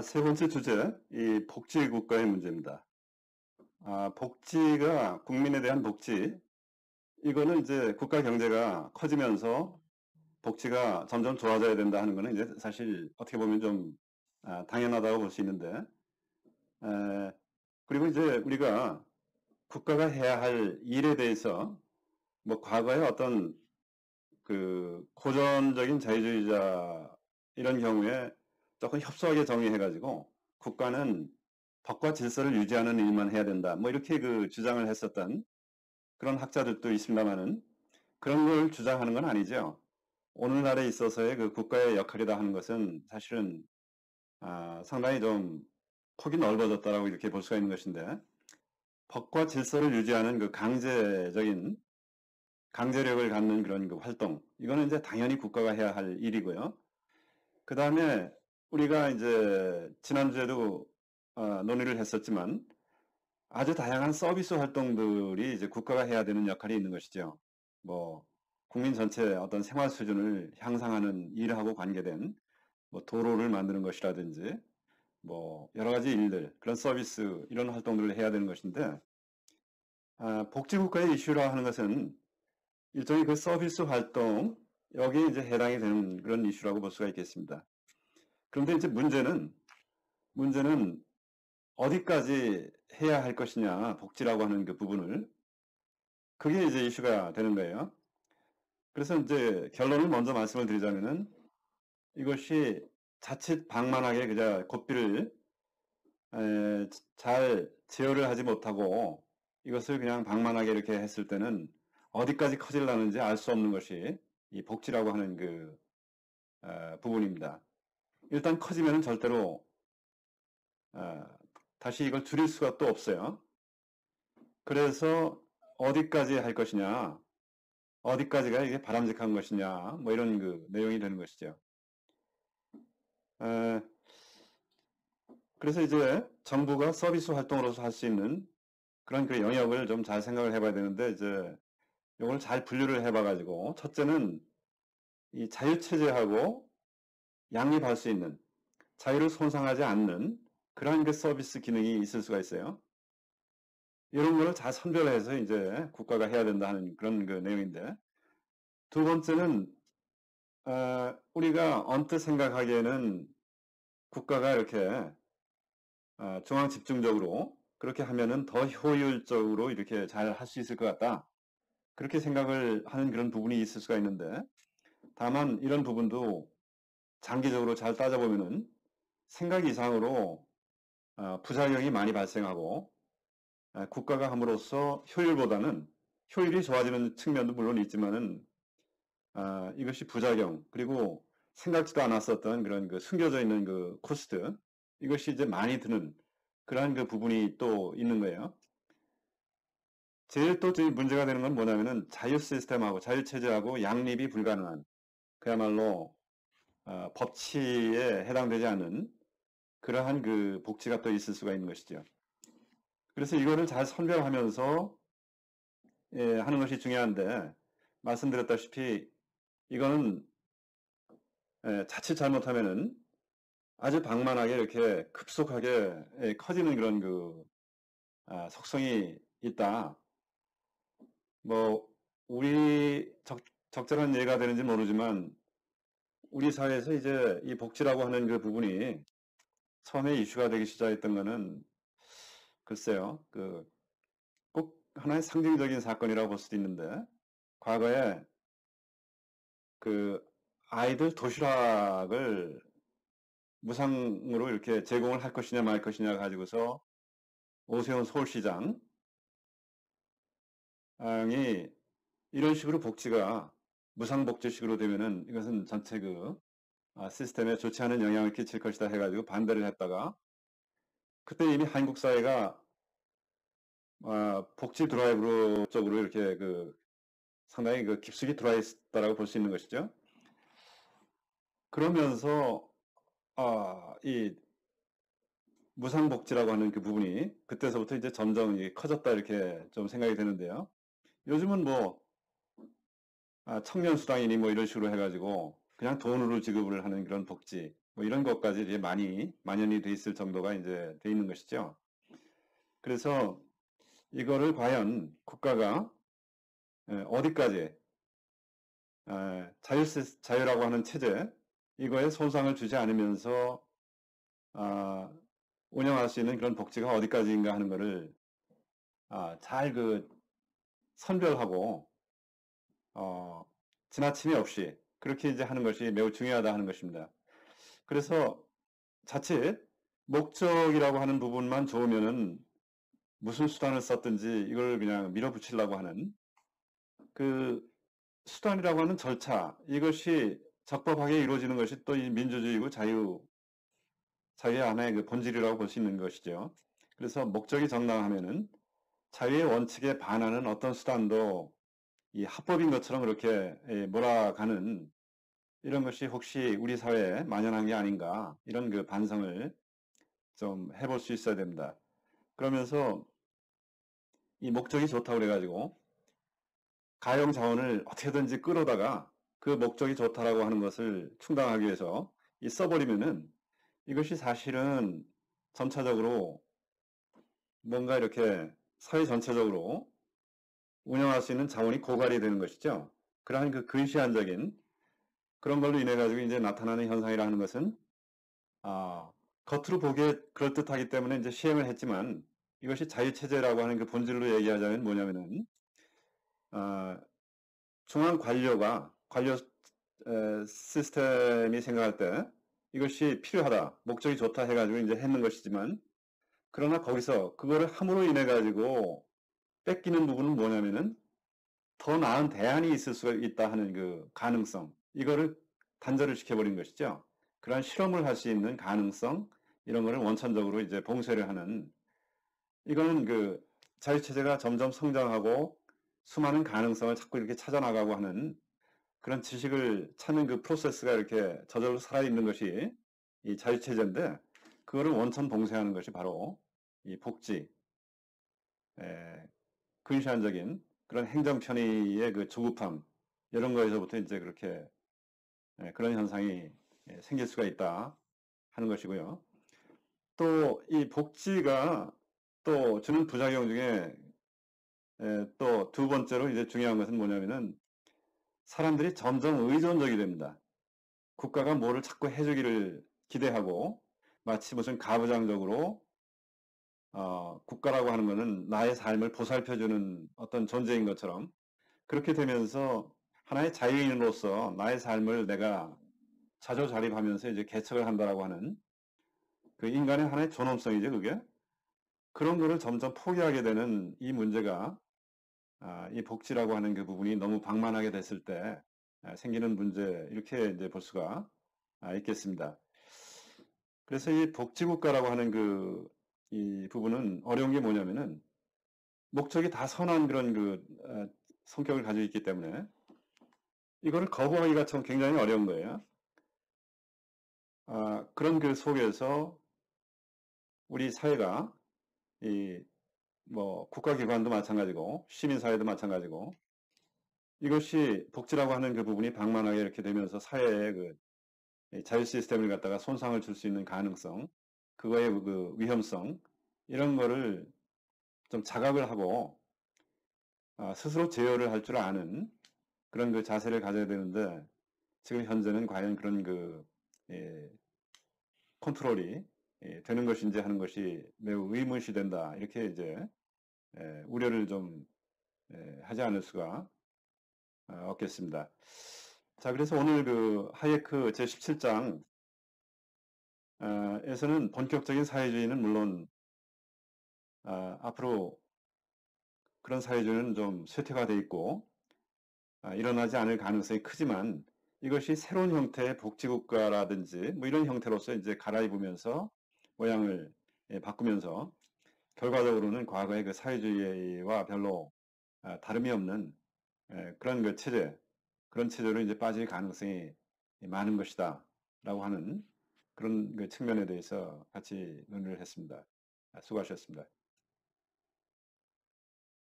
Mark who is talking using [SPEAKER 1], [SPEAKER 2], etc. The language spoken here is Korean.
[SPEAKER 1] 세 번째 주제, 이 복지국가의 문제입니다. 복지가 국민에 대한 복지, 이거는 이제 국가 경제가 커지면서 복지가 점점 좋아져야 된다 하는 거는 이제 사실 어떻게 보면 좀 당연하다고 볼 수 있는데, 에, 그리고 이제 우리가 국가가 해야 할 일에 대해서 뭐 과거에 어떤 그 고전적인 자유주의자 이런 경우에 조금 협소하게 정의해가지고 국가는 법과 질서를 유지하는 일만 해야 된다. 뭐 이렇게 그 주장을 했었던 그런 학자들도 있습니다만은 그런 걸 주장하는 건 아니죠. 오늘날에 있어서의 그 국가의 역할이다 하는 것은 사실은 상당히 좀 폭이 넓어졌다라고 이렇게 볼 수가 있는 것인데 법과 질서를 유지하는 그 강제력을 갖는 그런 그 활동 이거는 이제 당연히 국가가 해야 할 일이고요. 그 다음에 우리가 이제 지난주에도 논의를 했었지만 아주 다양한 서비스 활동들이 이제 국가가 해야 되는 역할이 있는 것이죠. 뭐 국민 전체의 어떤 생활 수준을 향상하는 일하고 관계된 뭐 도로를 만드는 것이라든지 뭐 여러 가지 일들 그런 서비스 이런 활동들을 해야 되는 것인데 복지국가의 이슈라 하는 것은 일종의 그 서비스 활동 여기에 이제 해당이 되는 그런 이슈라고 볼 수가 있겠습니다. 그런데 이제 문제는 어디까지 해야 할 것이냐, 복지라고 하는 그 부분을. 그게 이제 이슈가 되는 거예요. 그래서 이제 결론을 먼저 말씀을 드리자면은 이것이 자칫 방만하게 그냥 고삐를 잘 제어를 하지 못하고 이것을 그냥 방만하게 이렇게 했을 때는 어디까지 커질라는지 알 수 없는 것이 이 복지라고 하는 그 부분입니다. 일단 커지면은 절대로 어, 다시 이걸 줄일 수가 또 없어요. 그래서 어디까지 할 것이냐, 어디까지가 이게 바람직한 것이냐, 뭐 이런 그 내용이 되는 것이죠. 에, 그래서 이제 정부가 서비스 활동으로서 할 수 있는 그런 그 영역을 좀 잘 생각을 해봐야 되는데 이제 이걸 잘 분류를 해봐가지고 첫째는 이 자유체제하고 양립할 수 있는 자유를 손상하지 않는 그러한 그 서비스 기능이 있을 수가 있어요. 이런 거를 잘 선별해서 이제 국가가 해야 된다 하는 그런 그 내용인데 두 번째는 우리가 언뜻 생각하기에는 국가가 이렇게 중앙 집중적으로 그렇게 하면은 더 효율적으로 이렇게 잘 할 수 있을 것 같다. 그렇게 생각을 하는 그런 부분이 있을 수가 있는데 다만 이런 부분도 장기적으로 잘 따져보면은 생각 이상으로 부작용이 많이 발생하고 국가가 함으로써 효율보다는 효율이 좋아지는 측면도 물론 있지만은 이것이 부작용 그리고 생각지도 않았었던 그런 그 숨겨져 있는 그 코스트 이것이 이제 많이 드는 그러한 그 부분이 또 있는 거예요. 제일 또 문제가 되는 건 뭐냐면은 자유 시스템하고 자유 체제하고 양립이 불가능한 그야말로 법치에 해당되지 않는 그러한 그 복지가 또 있을 수가 있는 것이죠. 그래서 이거를 잘 선별하면서 하는 것이 중요한데 말씀드렸다시피 이거는 자칫 잘못하면은 아주 방만하게 이렇게 급속하게 커지는 그런 그 속성이 있다. 뭐 우리 적절한 예가 되는지 모르지만 우리 사회에서 이제 이 복지라고 하는 그 부분이 처음에 이슈가 되기 시작했던 거는 글쎄요, 그 꼭 하나의 상징적인 사건이라고 볼 수도 있는데 과거에 그 아이들 도시락을 무상으로 이렇게 제공을 할 것이냐 말 것이냐 가지고서 오세훈 서울시장이 이런 식으로 복지가 무상복지식으로 되면은 이것은 전체 그 시스템에 좋지 않은 영향을 끼칠 것이다 해가지고 반대를 했다가 그때 이미 한국 사회가 복지 드라이브 쪽으로 이렇게 그 상당히 그 깊숙이 들어와 있다라고 볼 수 있는 것이죠. 그러면서 이 무상복지라고 하는 그 부분이 그때서부터 이제 점점 커졌다 이렇게 좀 생각이 되는데요. 요즘은 뭐 청년 수당이니 뭐 이런 식으로 해가지고 그냥 돈으로 지급을 하는 그런 복지 뭐 이런 것까지 이제 많이 만연이 돼 있을 정도가 이제 돼 있는 것이죠. 그래서 이거를 과연 국가가 어디까지 자유라고 하는 체제 이거에 손상을 주지 않으면서 아, 운영할 수 있는 그런 복지가 어디까지인가 하는 것을 잘 선별하고 어, 지나침이 없이 그렇게 이제 하는 것이 매우 중요하다 하는 것입니다. 그래서 자칫 목적이라고 하는 부분만 좋으면은 무슨 수단을 썼든지 이걸 그냥 밀어붙이려고 하는 그 수단이라고 하는 절차 이것이 적법하게 이루어지는 것이 또 이 민주주의고 자유의 하나의 그 본질이라고 볼 수 있는 것이죠. 그래서 목적이 정당하면은 자유의 원칙에 반하는 어떤 수단도 이 합법인 것처럼 그렇게 몰아가는 이런 것이 혹시 우리 사회에 만연한 게 아닌가 이런 그 반성을 좀 해볼 수 있어야 됩니다. 그러면서 이 목적이 좋다고 그래가지고 가용 자원을 어떻게든지 끌어다가 그 목적이 좋다라고 하는 것을 충당하기 위해서 써버리면은 이것이 사실은 전체적으로 뭔가 이렇게 사회 전체적으로 운영할 수 있는 자원이 고갈이 되는 것이죠. 그러한 그 근시안적인 그런 걸로 인해 가지고 이제 나타나는 현상이라는 것은 아, 겉으로 보기에 그럴듯하기 때문에 이제 시행을 했지만 이것이 자유체제라고 하는 그 본질로 얘기하자면 뭐냐면은 아, 중앙 관료 시스템이 생각할 때 이것이 필요하다, 목적이 좋다 해가지고 이제 했는 것이지만 그러나 거기서 그거를 함으로 인해 가지고 뺏기는 부분은 뭐냐면은 더 나은 대안이 있을 수가 있다 하는 그 가능성 이거를 단절을 시켜버린 것이죠. 그러한 실험을 할 수 있는 가능성 이런 거를 원천적으로 이제 봉쇄를 하는 이거는 그 자유체제가 점점 성장하고 수많은 가능성을 자꾸 이렇게 찾아나가고 하는 그런 지식을 찾는 그 프로세스가 이렇게 저절로 살아있는 것이 이 자유체제인데 그거를 원천 봉쇄하는 것이 바로 이 복지, 근시안적인 그런 행정 편의의 그 조급함 이런 거에서부터 이제 그렇게 그런 현상이 생길 수가 있다 하는 것이고요. 또 이 복지가 또 주는 부작용 중에 또 두 번째로 이제 중요한 것은 뭐냐면은 사람들이 점점 의존적이 됩니다. 국가가 뭐를 자꾸 해주기를 기대하고 마치 무슨 가부장적으로 국가라고 하는 것은 나의 삶을 보살펴주는 어떤 존재인 것처럼 그렇게 되면서 하나의 자유인으로서 나의 삶을 내가 자조자립하면서 이제 개척을 한다라고 하는 그 인간의 하나의 존엄성이죠, 그게. 그런 거를 점점 포기하게 되는 이 문제가 이 복지라고 하는 그 부분이 너무 방만하게 됐을 때 생기는 문제 이렇게 이제 볼 수가 있겠습니다. 그래서 이 복지국가라고 하는 이 부분은 어려운 게 뭐냐면은 목적이 다 선한 그런 성격을 가지고 있기 때문에 이거를 거부하기가 참 굉장히 어려운 거예요. 그런 그 속에서 우리 사회가 이 뭐 국가기관도 마찬가지고 시민사회도 마찬가지고 이것이 복지라고 하는 그 부분이 방만하게 이렇게 되면서 사회의 자유 시스템을 갖다가 손상을 줄 수 있는 가능성, 그거의 그 위험성 이런 거를 좀 자각을 하고 스스로 제어를 할 줄 아는 그런 그 자세를 가져야 되는데 지금 현재는 과연 그런 예, 컨트롤이 되는 것인지 하는 것이 매우 의문시 된다. 이렇게 이제 우려를 좀 하지 않을 수가 없겠습니다. 자, 그래서 오늘 그 하예크 제17장 에서는 본격적인 사회주의는 물론 앞으로 그런 사회주의는 좀 쇠퇴가 돼 있고 일어나지 않을 가능성이 크지만 이것이 새로운 형태의 복지국가라든지 뭐 이런 형태로서 이제 갈아입으면서 모양을 바꾸면서 결과적으로는 과거의 그 사회주의와 별로 다름이 없는 그런 그 체제, 그런 체제로 이제 빠질 가능성이 많은 것이다. 라고 하는 그런 그 측면에 대해서 같이 논의를 했습니다. 수고하셨습니다.